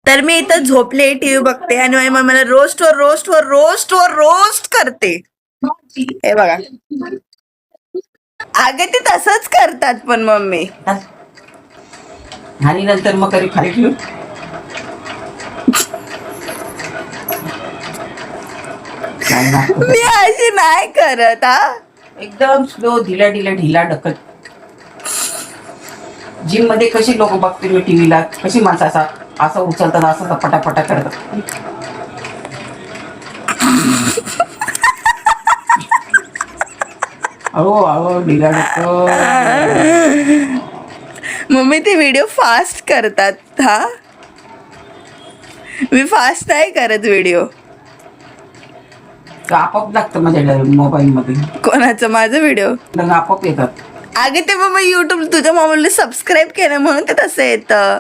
तर मी इथं झोपले, टीव्ही बघते आणि माझी मम्मी मला रोस्ट करते. हे बघा, अगं ते तसंच करतात पण मम्मी. आणि नंतर मग कधी खाली ठेवून मी अशी नाही करत हा. एकदम स्लो ढिला ढिला ढिला ढकल. जिम मध्ये कशी लोक बघते मी टीव्हीला, कशी माणसं असं उचलतात, असं पटापटा करतात. अहो ढिला ढकल. मम्मी ते व्हिडिओ फास्ट करतात हा. मी फास्ट नाही करत व्हिडिओ. आपोआप लागतं माझ्या मोबाईल मध्ये, कोणाचं? माझं व्हिडिओ आपोआप येतात. अगे ते मग युट्यूब तुझ्या मोबाईलला सबस्क्राईब केलं म्हणून ते तसं येतं.